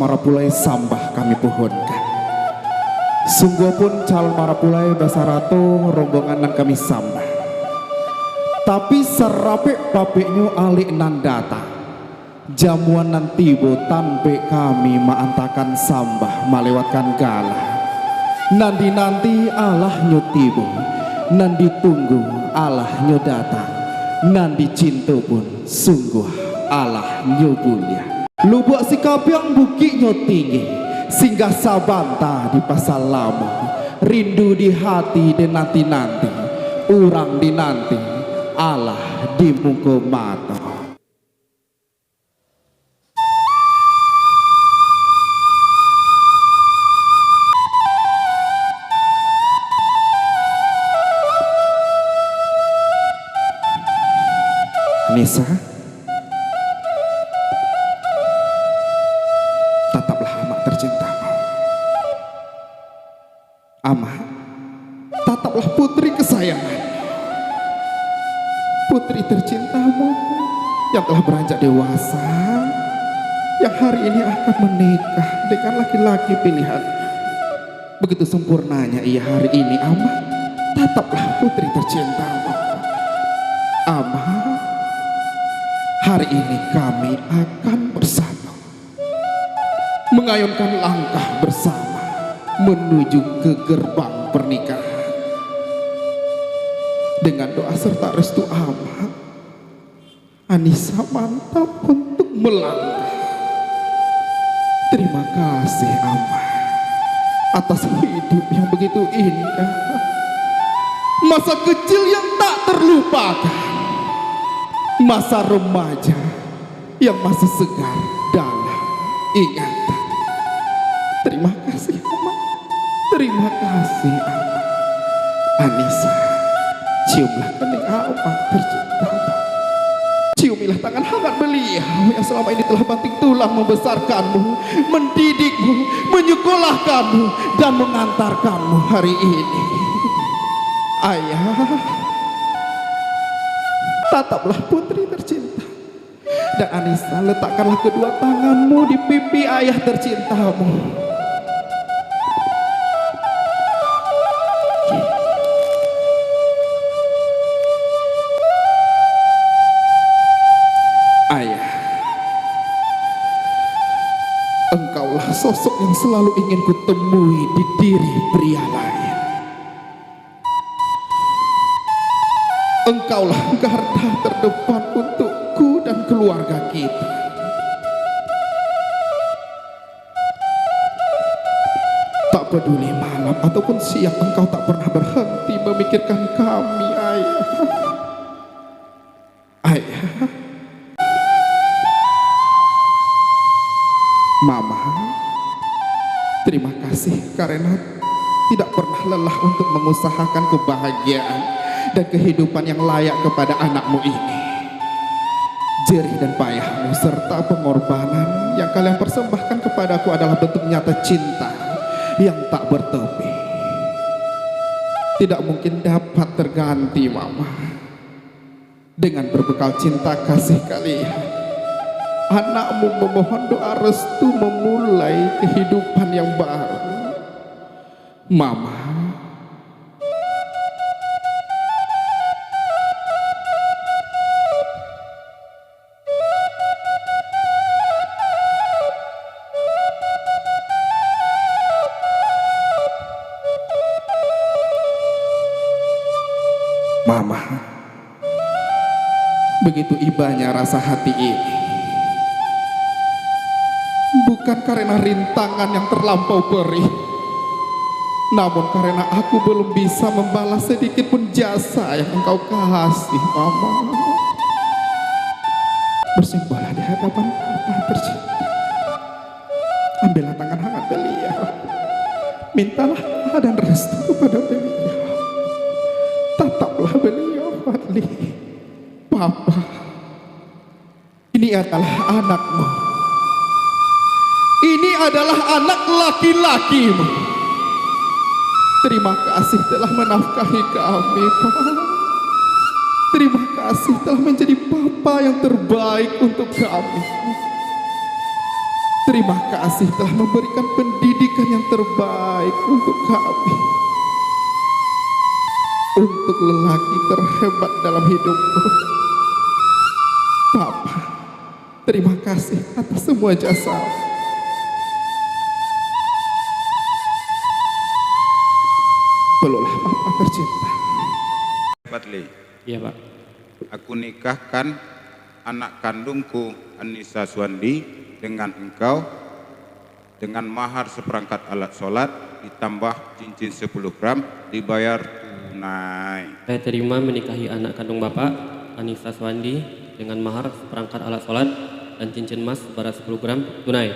Marapulai sambah kami pohonkan. Sungguh pun calon Marapulai Basarato rombongan nan kami sambah. Tapi serapik papiknya alik nan datang. Jamuan nan tibo tanpe kami maantakan sambah melewatkan galah. Nanti Allah nyo tibo, nan ditunggu Allah nyo datang, nan dicinta pun sungguh Allah nyo mulia. Lubuk sikap yang bukit nyo tinggi, singgah sabanta di pasar lama, rindu di hati dan nanti-nanti, urang di nanti, Allah di muka mata. Nisa, tataplah amak tercintamu. Amak, tataplah putri kesayangan, putri tercintamu yang telah beranjak dewasa, yang hari ini akan menikah dengan laki-laki pilihan. Begitu sempurnanya ia hari ini. Amak, tataplah putri tercintamu. Amak, hari ini kami akan bersatu, mengayunkan langkah bersama menuju ke gerbang pernikahan. Dengan doa serta restu Amak, Anissa mantap untuk melangkah. Terima kasih Amak atas hidup yang begitu indah, masa kecil yang tak terlupakan, masa remaja yang masih segar dalam ingatan. Terima kasih Amak, terima kasih Amak. Anissa, ciumlah kening Amak tercinta, ciumilah tangan hangat beliau yang selama ini telah banting tulang membesarkanmu, mendidikmu, menyekolahkanmu, dan mengantarkanmu hari ini. Ayah, tataplah putri tercinta, dan Anissa, letakkanlah kedua tanganmu di pipi ayah tercintamu. Ayah, engkaulah sosok yang selalu ingin kutemui di diri pria lain. Engkaulah garda terdepan untukku dan keluarga kita. Tak peduli malam ataupun siang, engkau tak pernah berhenti memikirkan kami, ayah. Ayah, mama, terima kasih karena tidak pernah lelah untuk mengusahakan kebahagiaan dan kehidupan yang layak kepada anakmu ini. Jerih dan payahmu serta pengorbanan yang kalian persembahkan kepadaku adalah bentuk nyata cinta yang tak bertepi. Tidak mungkin dapat terganti mama. Dengan berbekal cinta kasih kalian, anakmu memohon doa restu memulai kehidupan yang baru. Mama, Mama, begitu ibanya rasa hati ini, bukan karena rintangan yang terlampau perih, namun karena aku belum bisa membalas sedikit pun jasa yang engkau kasih. Mama, bersimpahlah di hadapan Papa tercinta, ambillah tangan hangat beliau, mintalah doa dan restu kepada beliau. Tataplah beliau, Fadli. Papa, ini adalah anakmu, ini adalah anak laki-lakimu. Terima kasih telah menafkahi kami, Pak. Terima kasih telah menjadi papa yang terbaik untuk kami. Terima kasih telah memberikan pendidikan yang terbaik untuk kami. Untuk lelaki terhebat dalam hidupku. Papa, terima kasih atas semua jasa. Peluklah Papa tercinta. Patli, Iya Pak. aku nikahkan anak kandungku Anissa Suwandi dengan engkau dengan mahar seperangkat alat sholat ditambah cincin 10 gram dibayar tunai. Saya terima menikahi anak kandung Bapak, Anissa Swandi, dengan mahar seperangkat alat sholat dan cincin emas seberat 10 gram tunai.